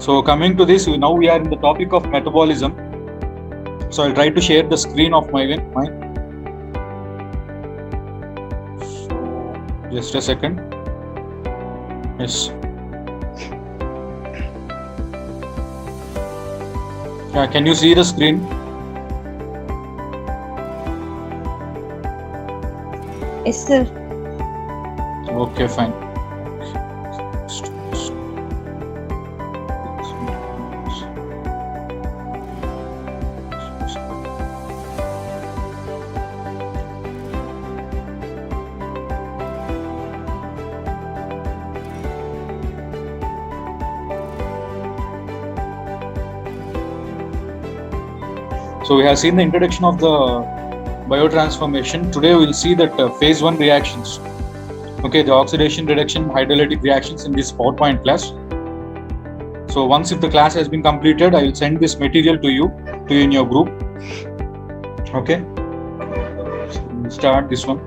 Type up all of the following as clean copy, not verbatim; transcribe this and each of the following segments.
So coming to this, now we are in the topic of metabolism. So I'll try to share the screen of mine. Just a second. Yes. Yeah, can you see the screen? Yes, sir. Okay, fine. So we have seen the introduction of the biotransformation. Today we will see that phase 1 reactions. Okay, the oxidation, reduction, hydrolytic reactions in this PowerPoint class. So once if the class has been completed, I will send this material to you in your group. Okay, so we'll start this one.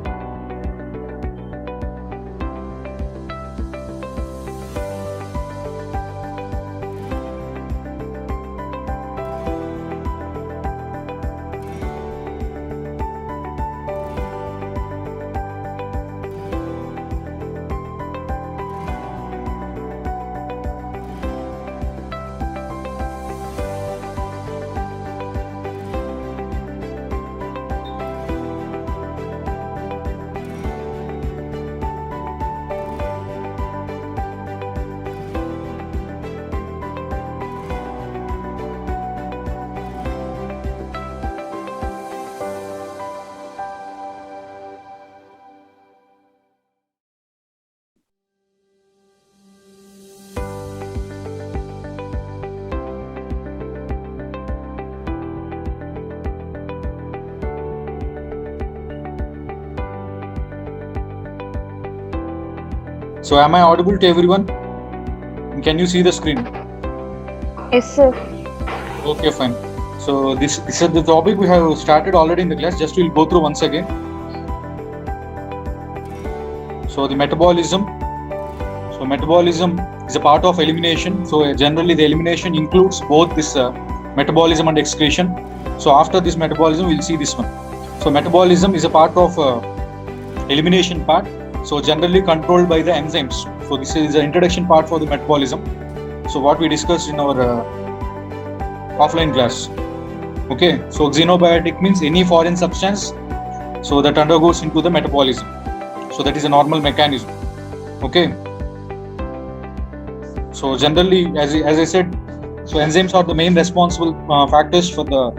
So am I audible to everyone? Can you see the screen? Yes, sir. Okay, fine. So this is the topic we have started already in the class. Just we'll go through once again. So the metabolism. So metabolism is a part of elimination. So generally the elimination includes both this metabolism and excretion. So after this metabolism, we'll see this one. So metabolism is a part of elimination part. So generally controlled by the enzymes. So this is the introduction part for the metabolism. So what we discussed in our offline class. Okay, so xenobiotic means any foreign substance so that undergoes into the metabolism. So that is a normal mechanism. Okay. So generally, as I said, so enzymes are the main responsible factors for the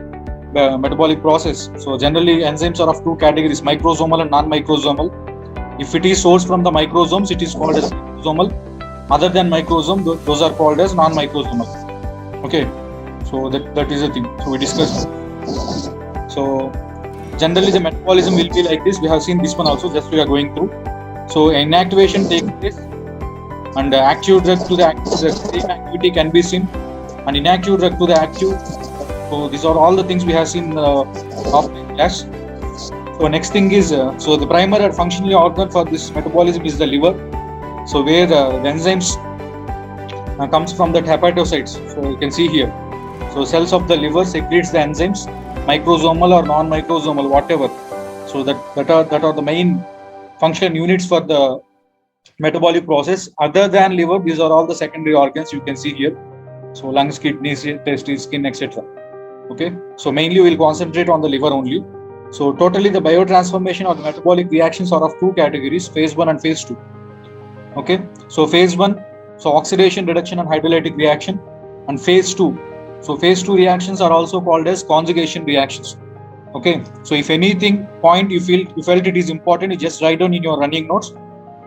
metabolic process. So generally, enzymes are of two categories: microsomal and non-microsomal. If it is sourced from the microsomes, it is called as microsomal. Other than microsome, those are called as non-microsomal. Okay, so that is the thing. So we discussed. So generally the metabolism will be like this. We have seen this one also, just we are going through. So inactivation takes place and active drug to the active drug, same activity can be seen, and inactive drug to the active. So these are all the things we have seen in the offline class. So next thing is, so the primary or functional organ for this metabolism is the liver. So where the enzymes comes from the hepatocytes. So you can see here. So cells of the liver secretes the enzymes, microsomal or non-microsomal, whatever. So that are the main function units for the metabolic process. Other than liver, these are all the secondary organs you can see here. So lungs, kidneys, testes, skin, etc. Okay. So mainly we will concentrate on the liver only. So totally the biotransformation or the metabolic reactions are of two categories, phase 1 and phase 2. Okay, so phase 1, so oxidation, reduction and hydrolytic reaction, and phase 2. So phase 2 reactions are also called as conjugation reactions. Okay, so if anything point you felt it is important, you just write down in your running notes.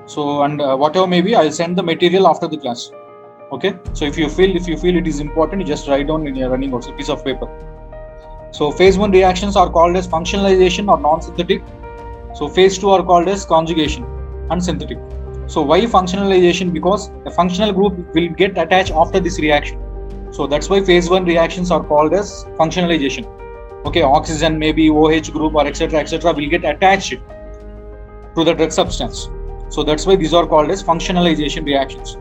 So and whatever maybe, I'll send the material after the class. Okay, so if you feel it is important, you just write down in your running notes a piece of paper. So phase 1 reactions are called as functionalization or non-synthetic. So phase 2 are called as conjugation and synthetic. So why functionalization? Because a functional group will get attached after this reaction. So that's why phase 1 reactions are called as functionalization. Okay, oxygen, maybe OH group or etc. will get attached to the drug substance. So that's why these are called as functionalization reactions.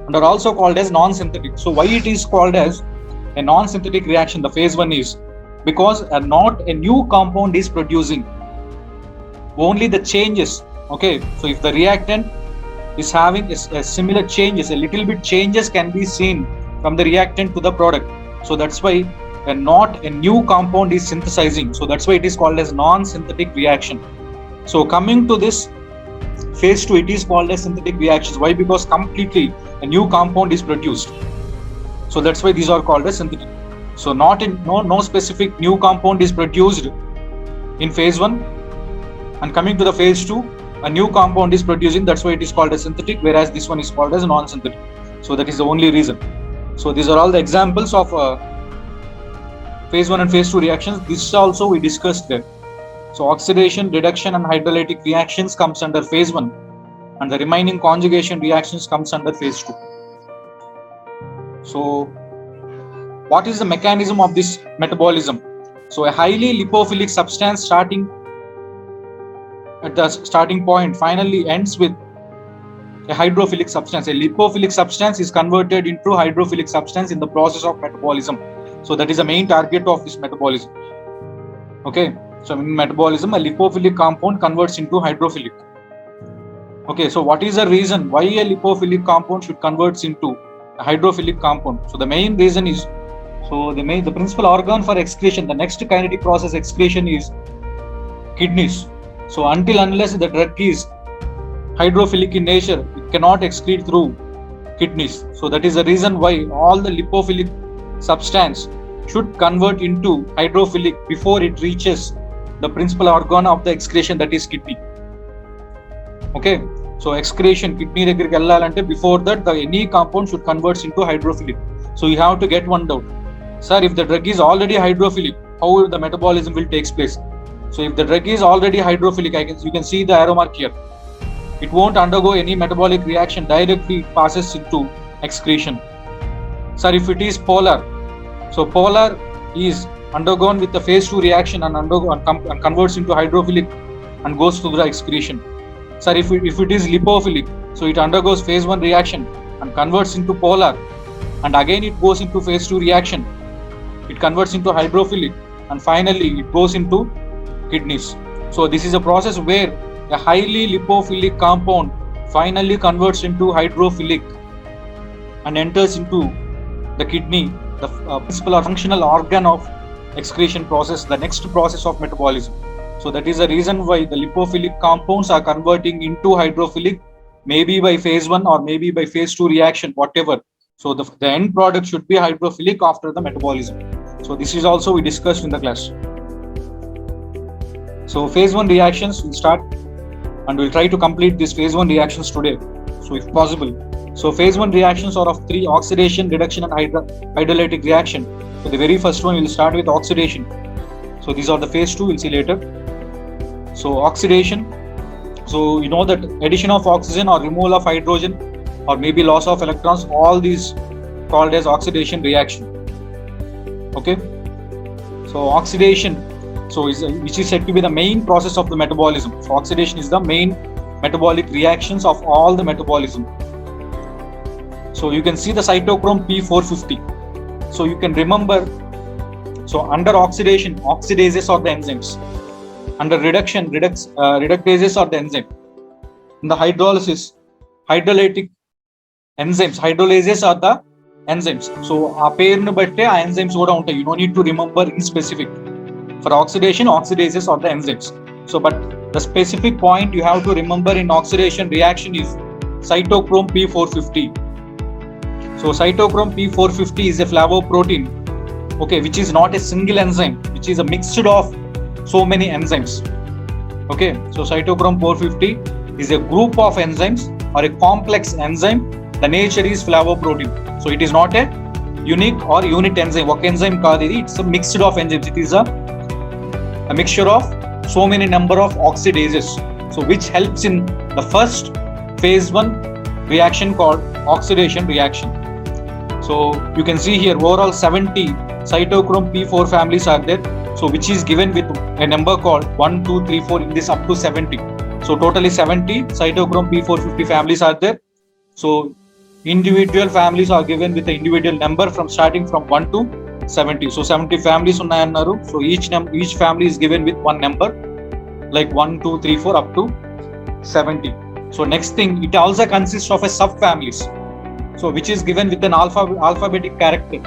and are also called as non-synthetic. So why it is called as a non-synthetic reaction, the phase 1 is because not a new compound is producing, only the changes. Okay, so if the reactant is having a similar changes, a little bit changes can be seen from the reactant to the product. So that's why not a new compound is synthesizing. So that's why it is called as non-synthetic reaction. So coming to this phase 2, it is called as synthetic reactions. Why? Because completely a new compound is produced. So that's why these are called as synthetic. So no specific new compound is produced in phase 1, and coming to the phase 2, a new compound is producing. That's why it is called as synthetic, whereas this one is called as non-synthetic. So that is the only reason. So these are all the examples of phase 1 and phase 2 reactions. This also we discussed there. So oxidation, reduction and hydrolytic reactions comes under phase 1, and the remaining conjugation reactions comes under phase 2. So what is the mechanism of this metabolism? So a highly lipophilic substance starting at the starting point finally ends with a hydrophilic substance. A lipophilic substance is converted into hydrophilic substance in the process of metabolism. So that is the main target of this metabolism. Okay, so in metabolism, a lipophilic compound converts into hydrophilic. Okay, so what is the reason why a lipophilic compound should convert into a hydrophilic compound? So the main reason is, the principal organ for excretion, the next kinetic process excretion is kidneys. So unless the drug is hydrophilic in nature, it cannot excrete through kidneys. So that is the reason why all the lipophilic substance should convert into hydrophilic before it reaches the principal organ of the excretion, that is kidney. Okay, so excretion kidney దగ్గరికి వెళ్ళాలంటే before that any compound should convert into hydrophilic. So you have to get one doubt, sir, if the drug is already hydrophilic, how the metabolism will take place? So if the drug is already hydrophilic, you can see the arrow mark here. It won't undergo any metabolic reaction, directly it passes into excretion. Sir, if it is polar, so polar is undergone with the phase 2 reaction and converts into hydrophilic and goes through the excretion. Sir, if it is lipophilic, so it undergoes phase 1 reaction and converts into polar, and again it goes into phase 2 reaction. It converts into hydrophilic and finally it goes into kidneys. So this is a process where a highly lipophilic compound finally converts into hydrophilic and enters into the kidney, the principal or functional organ of excretion process, the next process of metabolism. So that is the reason why the lipophilic compounds are converting into hydrophilic, maybe by phase 1 or maybe by phase 2 reaction, whatever. So the end product should be hydrophilic after the metabolism. So this is also we discussed in the class. So phase 1 reactions will start, and we'll try to complete these phase 1 reactions today, so if possible. So phase 1 reactions are of 3: oxidation, reduction and hydrolytic reaction. So the very first one we'll start with oxidation. So these are the phase 2, we'll see later. So oxidation, so you know that addition of oxygen or removal of hydrogen or maybe loss of electrons, all these called as oxidation reaction. Okay, so oxidation, which is said to be the main process of the metabolism. So oxidation is the main metabolic reactions of all the metabolism. So you can see the cytochrome P450. So you can remember, so under oxidation, oxidases are the enzymes. Under reduction, reductases are the enzyme. In the hydrolysis, hydrolytic enzymes, hydrolases are the enzymes. So ఆ పేరును బట్టే ఆ enzymes కూడా ఉంటాయి. You don't need to remember in specific. For oxidation, oxidases are the enzymes. So but the specific point you have to remember in oxidation reaction is cytochrome P450. So cytochrome P450 is a flavoprotein, okay, which is not a single enzyme, which is a mixture of so many enzymes. Okay, so cytochrome 450 is a group of enzymes or a complex enzyme. The nature is flavoprotein. So it is not a unique or unit enzyme. One enzyme kaadu, it's a mixture of enzymes. It is a mixture of so many number of oxidases. So which helps in the first phase 1 reaction called oxidation reaction. So you can see here overall 70 cytochrome P4 families are there. So which is given with a number called 1, 2, 3, 4 in this up to 70. So totally 70 cytochrome P450 families are there. So individual families are given with the individual number from starting from 1 to 70. So 70 families unnayannaru. So each family is given with one number, like 1, 2, 3, 4 up to 70. So next thing, it also consists of a sub-families, so which is given with an alphabetic character.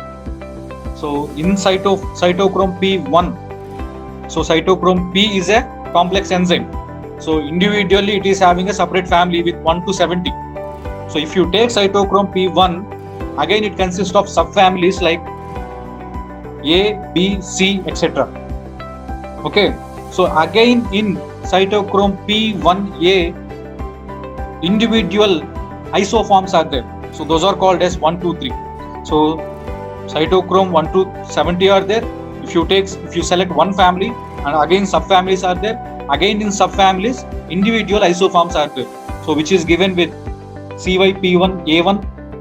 So in cytochrome P1, so cytochrome P is a complex enzyme. So individually it is having a separate family with 1 to 70. So if you take cytochrome P1, again it consists of subfamilies like A, B, C, etc. Okay. So again in cytochrome P1A, individual isoforms are there. So those are called as 1, 2, 3. So cytochrome 1 to 70 are there. If you select one family, and again subfamilies are there. Again in subfamilies, individual isoforms are there. So which is given with CYP1, A1,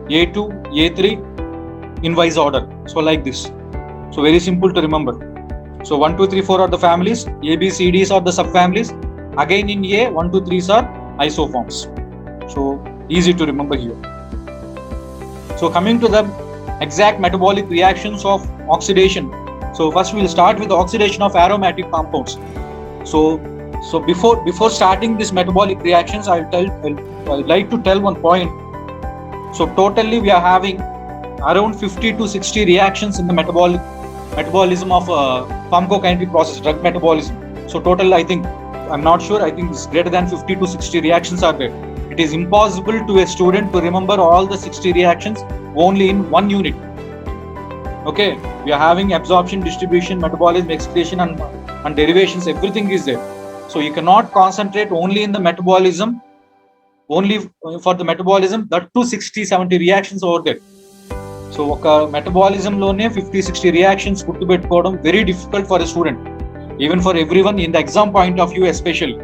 A2, A3 in wise order. So like this. So very simple to remember. So 1, 2, 3, 4 are the families. A, B, C, Ds are the subfamilies. Again in A, 1, 2, 3s are isoforms. So easy to remember here. So coming to the exact metabolic reactions of oxidation. So first we'll start with the oxidation of aromatic compounds. So before starting this metabolic reactions, I'd like to tell one point. So totally we are having around 50 to 60 reactions in the metabolism of pharmacokinetic process, drug metabolism. So total, I'm not sure, I think it's greater than 50 to 60 reactions are there. It is impossible to a student to remember all the 60 reactions only in one unit. Okay, we are having absorption, distribution, metabolism, excretion and derivations, everything is there. So you cannot concentrate only in the metabolism, only for the metabolism, that 260-70 reactions over there. So metabolism lone 50-60 reactions put to pettukodam very difficult for a student, even for everyone in the exam point of view especially.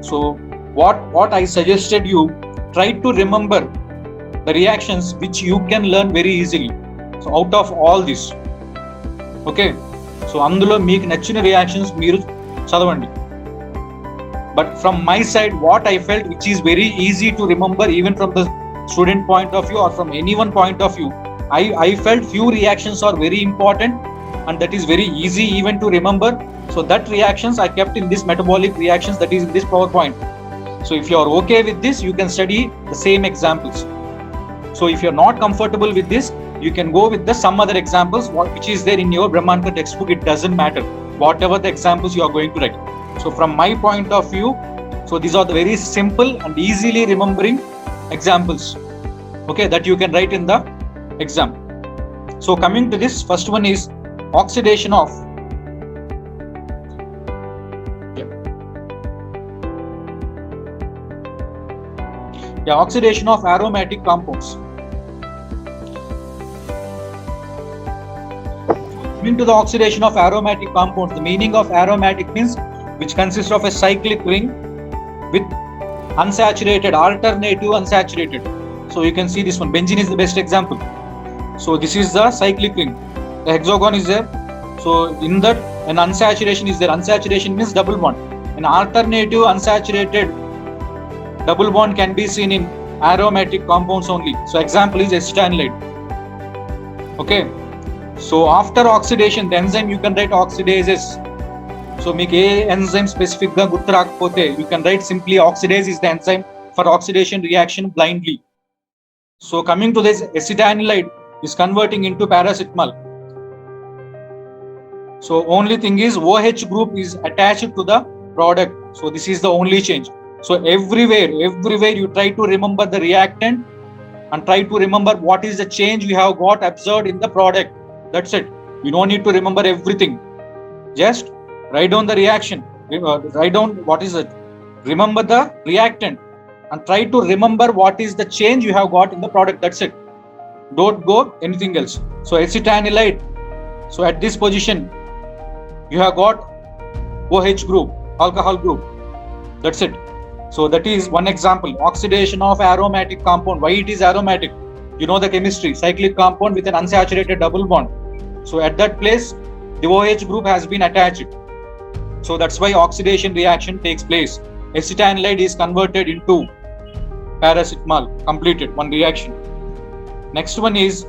So what I suggested you, try to remember the reactions which you can learn very easily. So out of all this, okay, so అందులో మీకు నచ్చిన reactions మీరు చదవండి. But from my side, what I felt which is very easy to remember even from the student point of view or from anyone point of view, I felt few reactions are very important and that is very easy even to remember. So that reactions I kept in this metabolic reactions that is in this PowerPoint. So if you are okay with this, you can study the same examples. So if you are not comfortable with this, you can go with some other examples which is there in your Brahmankar textbook. It doesn't matter whatever the examples you are going to write. So from my point of view, so these are the very simple and easily remembering examples, okay, that you can write in the exam. So coming to this, first one is oxidation of oxidation of aromatic compounds. Coming to the oxidation of aromatic compounds, the meaning of aromatic means which consists of a cyclic ring with unsaturated, alternative unsaturated. So you can see this one, benzene is the best example. So this is the cyclic ring, the hexagon is there. So in that an unsaturation is there. Unsaturation means double bond. An alternative unsaturated double bond can be seen in aromatic compounds only. So example is acetanilide. Okay, so after oxidation, the enzyme you can write oxidases. So make a enzyme specific ga gurtu rakapothe, you can write simply oxidase is the enzyme for oxidation reaction blindly. So coming to this, acetanilide is converting into paracetamol. So only thing is OH group is attached to the product. So this is the only change. So everywhere you try to remember the reactant and try to remember what is the change you have got observed in the product. That's it. You don't need to remember everything. Just write down the reaction. Write down what is it. Remember the reactant and try to remember what is the change you have got in the product. That's it. Don't go anything else. So acetanilide. So at this position, you have got OH group, alcohol group. That's it. So that is one example. Oxidation of aromatic compound. Why it is aromatic? You know the chemistry. Cyclic compound with an unsaturated double bond. So at that place, the OH group has been attached. So that's why oxidation reaction takes place. Acetanilide is converted into paracetamol. Completed one reaction. Next one is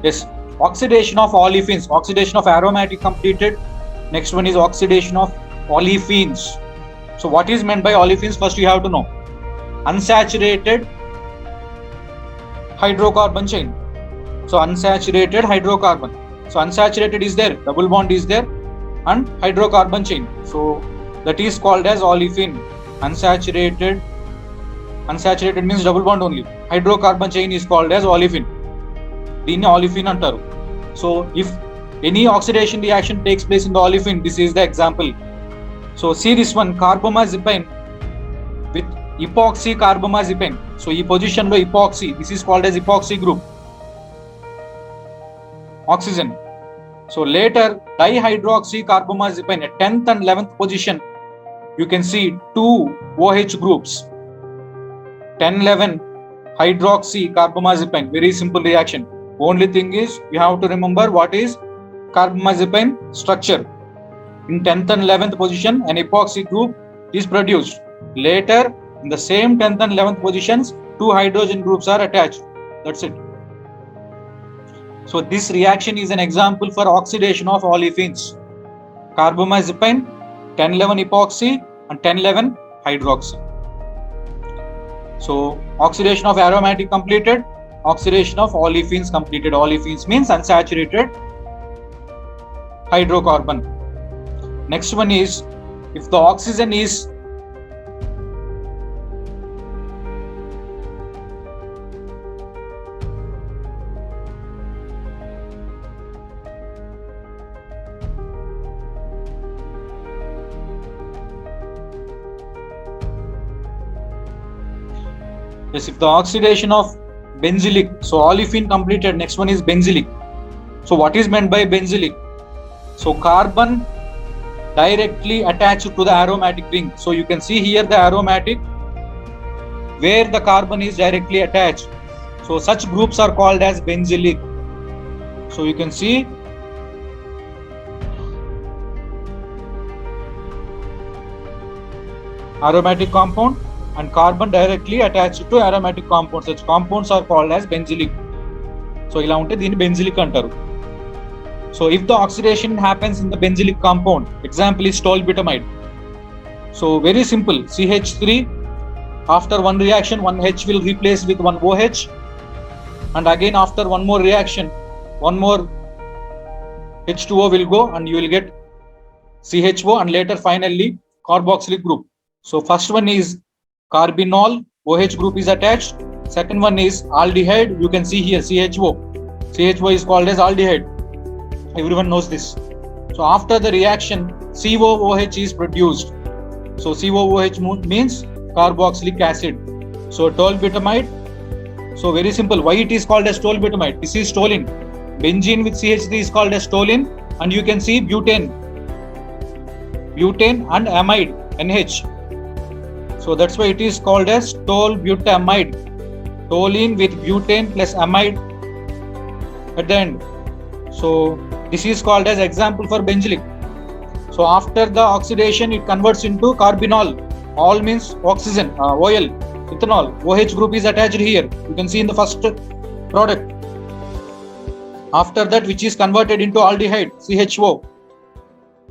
yes, oxidation of olefins. Oxidation of aromatic completed. Next one is oxidation of olefins. So what is meant by olefins? First you have to know. Unsaturated hydrocarbon chain. So unsaturated hydrocarbon. So unsaturated is there, double bond is there, and hydrocarbon chain. So that is called as olefin. Unsaturated means double bond only. Hydrocarbon chain is called as olefin. దీన్ని olefin అంటారు. So if any oxidation reaction takes place in the olefin, this is the example. So see this one, carbamazepine with epoxy carbamazepine. So ఈ position లో epoxy, this is called as epoxy group. Oxygen. So later dihydroxy carbamazepine at 10th and 11th position, you can see two OH groups. 10-11 hydroxy carbamazepine, very simple reaction. Only thing is you have to remember what is carbamazepine structure. In 10th and 11th position, an epoxy group is produced. Later, in the same 10th and 11th positions, two hydrogen groups are attached. That's it. So this reaction is an example for oxidation of olefins. Carbamazepine, 10-11 epoxy and 10-11 hydroxy. So oxidation of aromatic completed, oxidation of olefins completed. Olefins means unsaturated hydrocarbon. Next one is, if the oxygen is yes, if the oxidation of benzylic, so olefin completed, next one is benzylic. So what is meant by benzylic? So carbon directly attached to the aromatic ring. So you can see here the aromatic where the carbon is directly attached. So such groups are called as benzylic. So you can see aromatic compound and carbon directly attached to aromatic compounds. Such compounds are called as benzylic. So ఇలా ఉంటే దీన్ని బెంజిలిక్ అంటారు. So if the oxidation happens in the benzylic compound, example is tolubutamide. So very simple, CH3, after one reaction, one H will replace with one OH, and again after one more reaction, one more H2O will go and you will get CHO, and later finally carboxylic group. So first one is carbinol, OH group is attached. Second one is aldehyde, you can see here CHO. CHO is called as aldehyde. Everyone knows this. So after the reaction, COOH is produced. So COOH means carboxylic acid. So tolubutamide. So very simple. Why it is called as tolubutamide? This is toluene. Benzene with CH3 is called as toluene, and you can see butane and amide NH. So that's why it is called as tolubutamide. Toluene with butane plus amide at the end. So this is called as example for benzylic. So after the oxidation, it converts into carbinol. All means oxygen, OL, ethanol. OH group is attached here. You can see in the first product. After that, which is converted into aldehyde, CHO,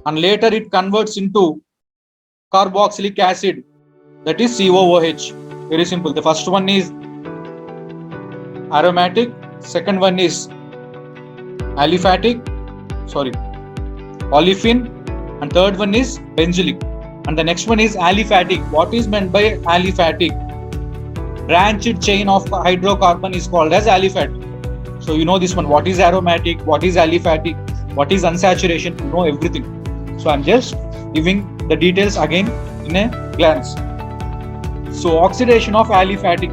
and later it converts into carboxylic acid, that is COOH. Very simple. The first one is aromatic, second one is olefin, and third one is benzylic, and the next one is aliphatic. What is meant by aliphatic? Branched chain of hydrocarbon is called as aliphatic. So you know this one, what is aromatic, what is aliphatic, what is unsaturation, you know everything. So I'm just giving the details again in a glance. So oxidation of aliphatic,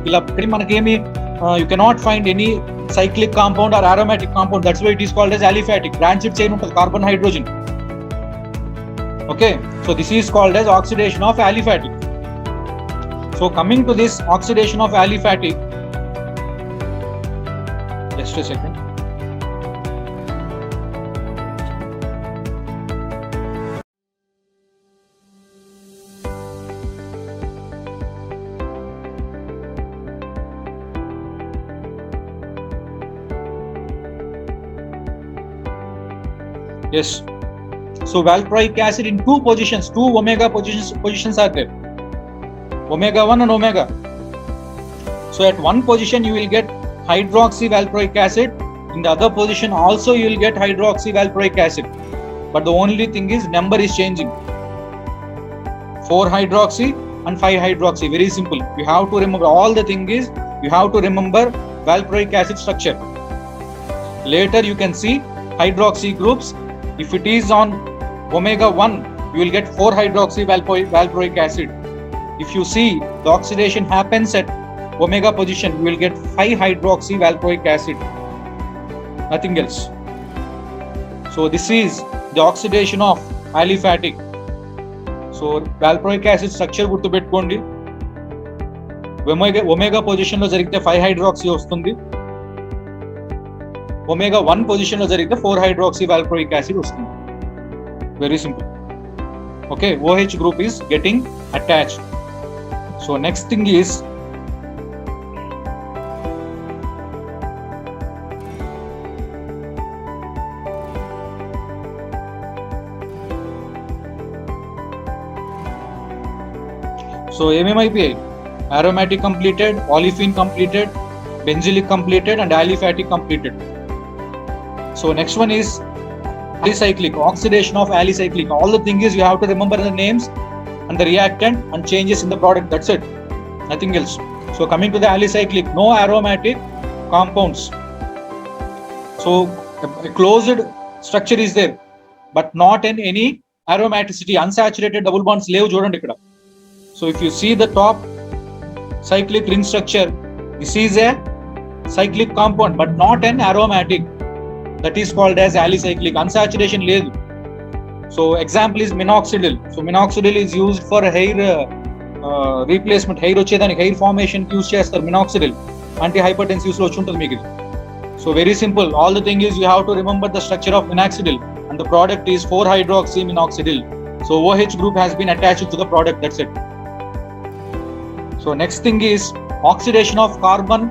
you cannot find any cyclic compound or aromatic compound. That's why it is called as aliphatic. Branched chain of carbon hydrogen. Okay, so this is called as oxidation of aliphatic. So coming to this oxidation of aliphatic, just a second. Yes. So valproic acid in two positions, two omega positions are there. Omega 1 and omega. So at one position you will get hydroxy valproic acid. In the other position also you will get hydroxy valproic acid. But the only thing is number is changing. 4 hydroxy and 5 hydroxy. Very simple. You have to remember, all the thing is you have to remember valproic acid structure. Later you can see hydroxy groups. If it is on omega 1, you will get 4 hydroxy valproic acid. If you see the oxidation happens at omega position, you will get 5 hydroxy valproic acid. Nothing else. So this is the oxidation of aliphatic. So valproic acid structure గుర్తుపెట్టుకోండి. Omega position లో జరిగితే 5 hydroxy వస్తుంది. Omega 1 position లో జరిగితే 4 hydroxy valproic acid వస్తుంది. Very simple. Okay, OH group is getting attached. So next thing is ఏమేమైపోయాయి? aromatic completed, olefin completed, benzylic completed and aliphatic completed. So next one is alicyclic, oxidation of alicyclic. All the thing is you have to remember the names and the reactant and changes in the product. That's it, nothing else. So coming to the alicyclic, no aromatic compounds. So a closed structure is there but not in any aromaticity. Unsaturated double bonds levu చూడండి ఇక్కడ. So if you see the top cyclic ring structure, this is a cyclic compound but not an aromatic. That is called as alicyclic. Unsaturation ledu. So example is minoxidil. So minoxidil is used for hair replacement. Hair వచ్చేదానికి hair formation use చేస్తారు minoxidil. Anti hypertensive లో వచ్చి ఉంటుంది మీకు ఇది. So very simple. All the thing is you have to remember the structure of minoxidil and the product is 4 hydroxy minoxidil. So OH group has been attached to the product. That's it. So next thing is oxidation of carbon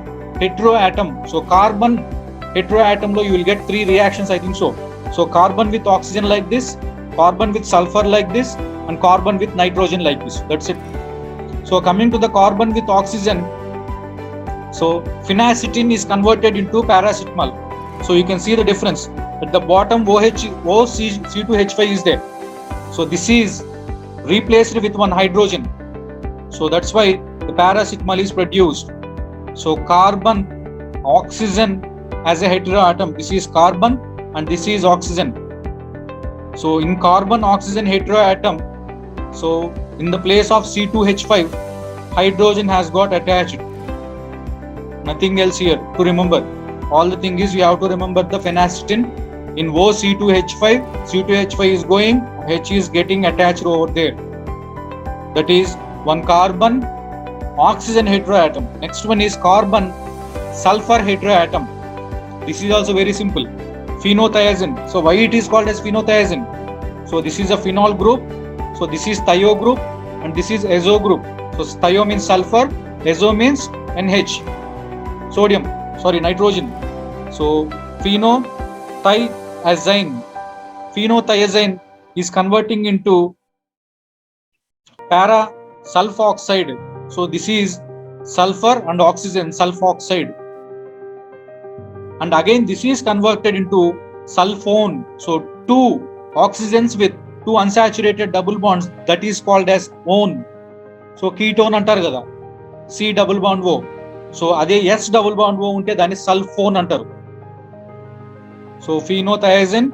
heteroatom. So carbon heteroatom lo you will get 3 reactions, I think so. So carbon with oxygen like this, carbon with sulfur like this and carbon with nitrogen like this. That's it. So coming to the carbon with oxygen, so phenacetin is converted into paracetamol. So you can see the difference. At the bottom C2H5 is there. So this is replaced with one hydrogen. So that's why the paracetamol is produced. So carbon, oxygen as a heteroatom. This is carbon and this is oxygen. So in carbon oxygen heteroatom, so in the place of C2H5, hydrogen has got attached. Nothing else here to remember. All the thing is you have to remember the phenacetin. In C2H5, C2H5 is going, H is getting attached over there. That is one carbon oxygen heteroatom. Next one is carbon sulfur heteroatom. This is also very simple. Phenothiazine. So why it is called as phenothiazine? So this is a phenol group. So this is thio group and this is azo group. So thio means sulfur, azo means NH. Nitrogen. So phenothiazine. Phenothiazine is converting into para sulfoxide. So this is sulfur and oxygen, sulfoxide. And again this is converted into sulfone. So 2 oxygens with 2 unsaturated double bonds, that is called as one. So ketone antaru kada, C double bond O. So ade S double bond O unte dani sulfone antaru. So phenothiazine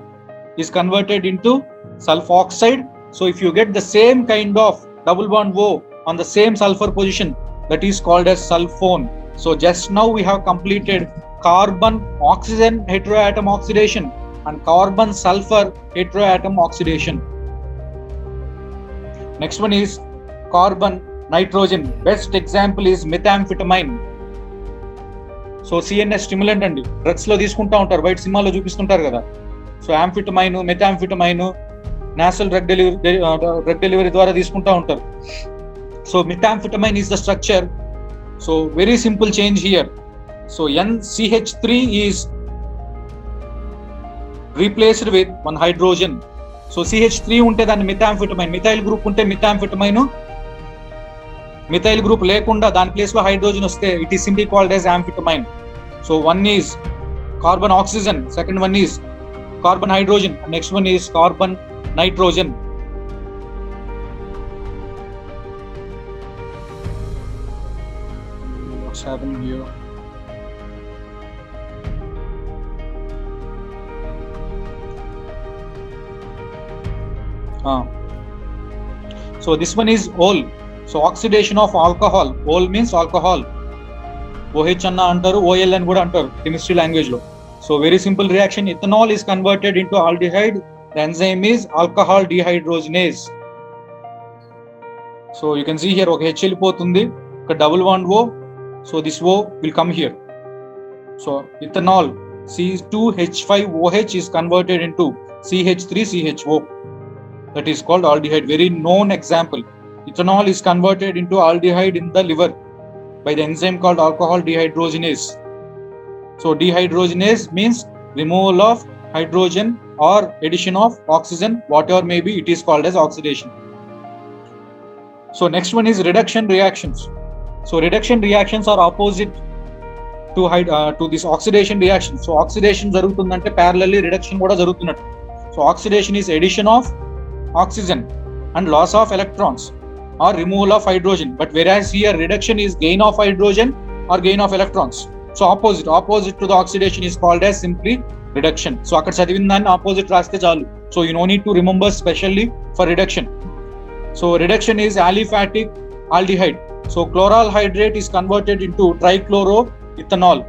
is converted into sulfoxide. So if you get the same kind of double bond O on the same sulfur position, that is called as sulfone. So just now we have completed carbon oxygen heteroatom oxidation and carbon sulfur heteroatom oxidation. Next one is carbon nitrogen. Best example is methamphetamine. So CNS stimulant andi, drugs lo తీసుకుంటా ఉంటారు, బయట సినిమాలో చూపిస్తుంటారు కదా. So amphetamine, methamphetamine nasal drug delivery ద్వారా తీసుకుంటా ఉంటారు. So methamphetamine is the structure. So very simple change here. So NCH3 is replaced with 1 hydrogen. So CH3 ఉంటే దాన్ని మిథాంఫిటమైన్, మిథైల్ గ్రూప్ ఉంటే మిథాంఫిటమైన్, మిథైల్ గ్రూప్ లేకుండా దాని ప్లేస్ లో హైడ్రోజన్ వస్తే it is simply called as amphetamine. So one is carbon oxygen, second one is carbon hydrogen, next one is carbon nitrogen. What's happening here? So this one is ol. So oxidation of alcohol. Ol means alcohol. OH anna antaru, OL అని కూడా అంటారు chemistry language లో. So very simple reaction. Ethanol is converted into aldehyde. The enzyme is alcohol dehydrogenase. So you can see here ఒక H వెళ్ళిపోతుంది, ఒక double bond O. So this O will come here. So ethanol C2H5OH is converted into CH3CHO. That is called aldehyde. Very known example. Ethanol is converted into aldehyde in the liver by the enzyme called alcohol dehydrogenase. So dehydrogenase means removal of hydrogen or addition of oxygen, whatever may be, it is called as oxidation. So next one is reduction reactions. So reduction reactions are opposite to this oxidation reaction. So oxidation jarugutundante parallelly reduction kuda jarugutunnattu. So oxidation is addition of oxygen and loss of electrons or removal of hydrogen, but whereas here reduction is gain of hydrogen or gain of electrons. So opposite to the oxidation is called as simply reduction. So akkada chadivina danni opposite raste chalu. So you no need to remember specially for reduction. So reduction is aliphatic aldehyde. So chloral hydrate is converted into trichloroethanol.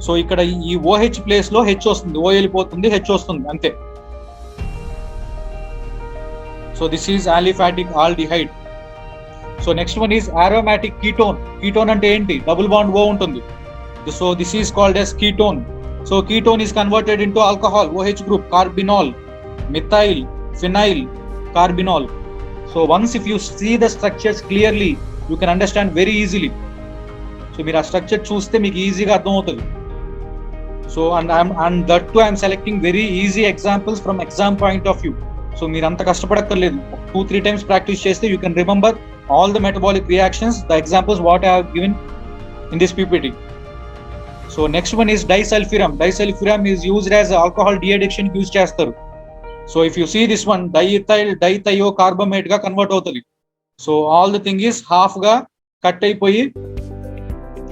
So ikkada ee OH place lo H ostundi, O వెళ్ళిపోతుంది, H ostundi ante. So this is aliphatic aldehyde. So next one is aromatic ketone. Ketone ante enti? Double bond O untundi. So this is called as ketone. So ketone is converted into alcohol, OH group, carbinol, methyl, phenyl, carbinol. So once if you see the structures clearly, you can understand very easily. So meer aa structure chuste meeku easy ga ardham avutadi. So and that too I am selecting very easy examples from exam point of view. So మీరు అంత కష్టపడక్కర్లేదు. 2-3 times practice చేస్తే you can remember all the metabolic reactions, the examples what I have given in this PPT. So next one is disulfiram. Disulfiram is used as alcohol deaddiction use చేస్తారు. So if you see this one, diethyl dithiocarbamate గా convert అవుతుంది. So all the thing is half గా cut అయిపోయి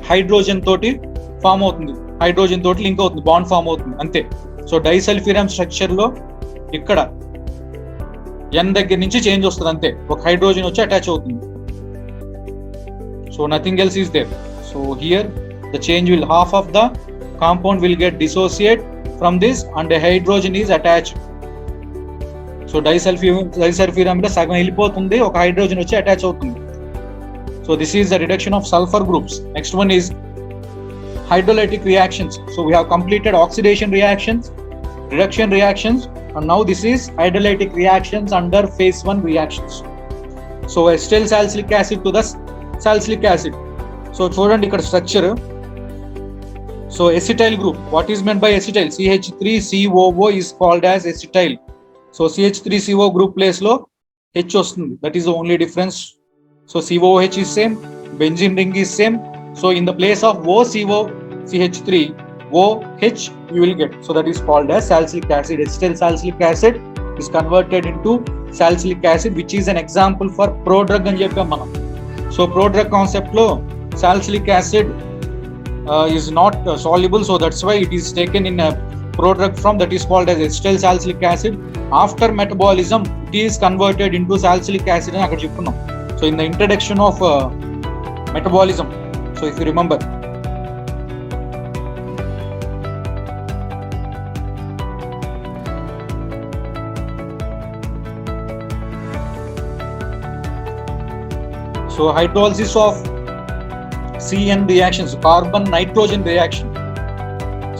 hydrogen తోటి form అవుతుంది, hydrogen తోటి link అవుతుంది, bond form అవుతుంది అంతే. సో డైసల్ఫ్యూరమ్ స్ట్రక్చర్ లో ఇక్కడ N దగ్గర నుంచి చేంజ్ వస్తుంది అంతే, ఒక హైడ్రోజన్ వచ్చి అటాచ్ అవుతుంది. So nothing else is there. So here the change will, half of the compound will get dissociate from this and hydrogen is attached. So disulfiram లో సగం వెళ్ళిపోతుంది, ఒక హైడ్రోజన్ వచ్చి అటాచ్ అవుతుంది. So this is the reduction of sulphur groups. Next one is hydrolytic reactions. So we have completed oxidation reactions, reduction reactions, and now this is hydrolytic reactions under phase 1 reactions. So acetyl salicylic acid to the salicylic acid. So చూడండి ఇక్కడ structure. So acetyl group, what is meant by acetyl? CH3COO is called as acetyl. So CH3CO group place lo H వస్తుంది, that is the only difference. So COOH is same, benzene ring is same. So in the place of OCO CH3 OH you will get. So that is called as salicylic acid. Acetyl salicylic acid is converted into salicylic acid, which is an example for prodrug అని చెప్పాం మనం. So prodrug concept lo salicylic acid is not soluble, so that's why it is taken in a prodrug form, that is called as acetyl salicylic acid. After metabolism it is converted into salicylic acid అని అక్కడ చెప్పుకున్నాం. So in the introduction of metabolism, so if you remember, so hydrolysis of CN reactions, carbon nitrogen reaction.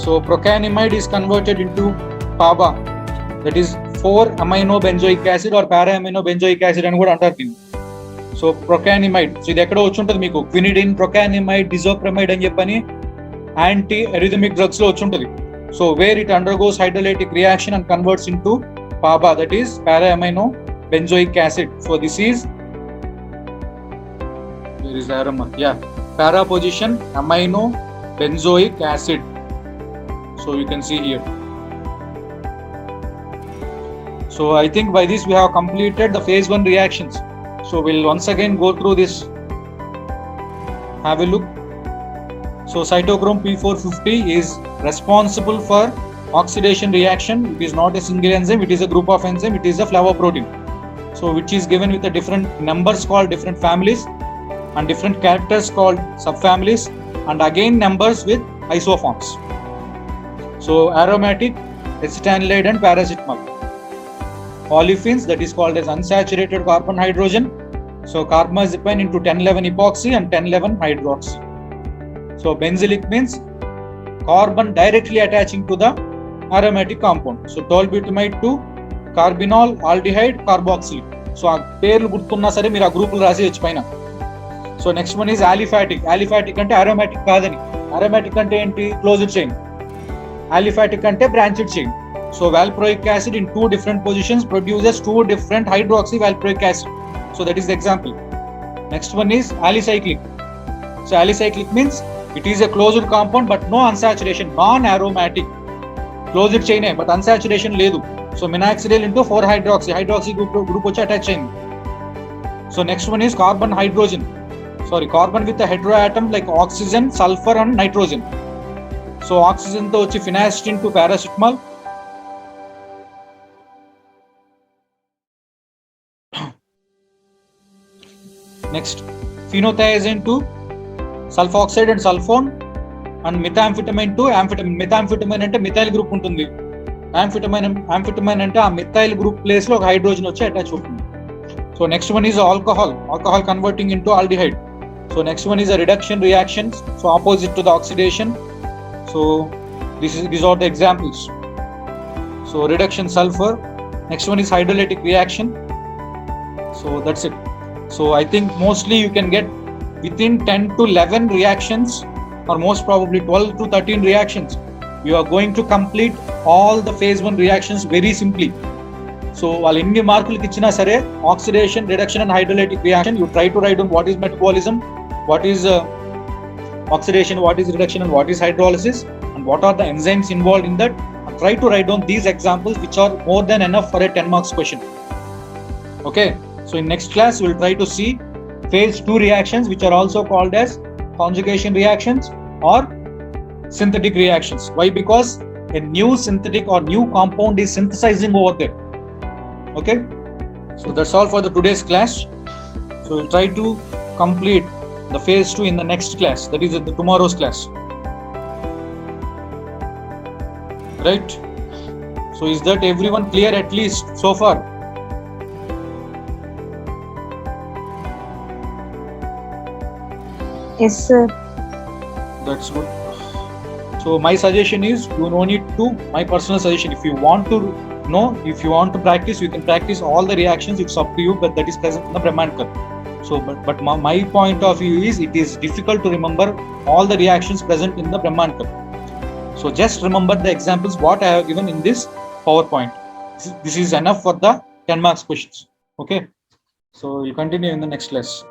So procanamide is converted into PABA, that is 4-amino benzoic acid or para-amino benzoic acid అని కూడా అంటారు దీన్ని. So ప్రొకానిమైడ్, so ఇది ఎక్కడో వచ్చి ఉంటుంది మీకు, quinidine, ప్రొకానిమైడ్, డిజోప్రమైడ్ అని చెప్పని యాంటీ ఎరిథమిక్ డ్రగ్స్ లో వచ్చి ఉంటుంది. So where it undergoes hydrolytic reaction and converts into PABA, that is para-amino benzoic acid. So this is, where is the aroma? Yeah, para position amino benzoic acid. So you can see here. So I think by this we have completed the phase 1 reactions. So we'll once again go through this. Have a look. So cytochrome P450 is responsible for oxidation reaction. It is not a single enzyme, it is a group of enzyme, it is a flavoprotein. So which is given with a different numbers called different families and different characters called subfamilies, and again numbers with isoforms. So aromatic, acetanilide and paracetamol. Olefins, that is called as unsaturated carbon hydrogen. So carbamazepine into 1011 epoxy and 1011 hydroxy. So benzylic means carbon directly attaching to the aromatic compound. So tolbutamide to carbinol aldehyde carboxyl. So ఆ పేర్లు గుర్తున్నా సరే మీరు ఆ గ్రూపులు రాసేయచ్చు పైన. So next one is aliphatic. Aliphatic అంటే aromatic కాదని. Aromatic అంటే ఏంటి? Closed chain. Aliphatic అంటే branched chain. So valproic acid in two different positions produces two different hydroxy valproic acid. So that is the example. Next one is alicyclic. So alicyclic means it is a closed compound but no unsaturation, non-aromatic. Closed chain but unsaturation ledu. So minoxidil into 4-hydroxy. Hydroxy group వచ్చి attach అయింది. So next one is carbon with a heteroatom like oxygen, sulfur and nitrogen. So oxygen తో వచ్చి phenacetin to paracetamol. Next, phenothiazine to sulfoxide and sulfone, and methamphetamine to amphetamine. Methamphetamine అంటే methyl group ఉంటుంది. amphetamine అంటే ఆ methyl group place లో ఒక hydrogen వచ్చి attach అవుతుంది. So next one is alcohol converting into aldehyde. So next one is a reduction reactions, so opposite to the oxidation. So these are the examples. So reduction sulfur. Next one is hydrolytic reaction. So that's it. So I think mostly you can get within 10 to 11 reactions, or most probably 12 to 13 reactions. You are going to complete all the phase 1 reactions very simply. So while ఎన్ని మార్కులకి ఇచ్చినా సరే oxidation, reduction and hydrolytic reaction, you try to write down what is metabolism, what is oxidation, what is reduction and what is hydrolysis, and what are the enzymes involved in that, and try to write down these examples which are more than enough for a 10 marks question. Okay. So in next class, we will try to see phase 2 reactions, which are also called as conjugation reactions or synthetic reactions. Why? Because a new synthetic or new compound is synthesizing over there. Okay. So that's all for the today's class. So we'll try to complete the phase 2 in the next class. That is the tomorrow's class. Right. So is that everyone clear at least so far? Yes, sir. That's good. So my suggestion is, you no need to, my personal suggestion, if you want to know, if you want to practice, you can practice all the reactions. It's up to you, but that is present in the Brahman curve. So but my point of view is, it is difficult to remember all the reactions present in the Brahman curve. So just remember the examples what I have given in this PowerPoint. This is enough for the 10 marks questions. Okay. So you continue in the next class.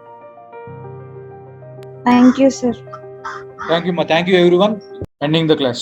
Thank you, sir. Thank you everyone. Ending the class.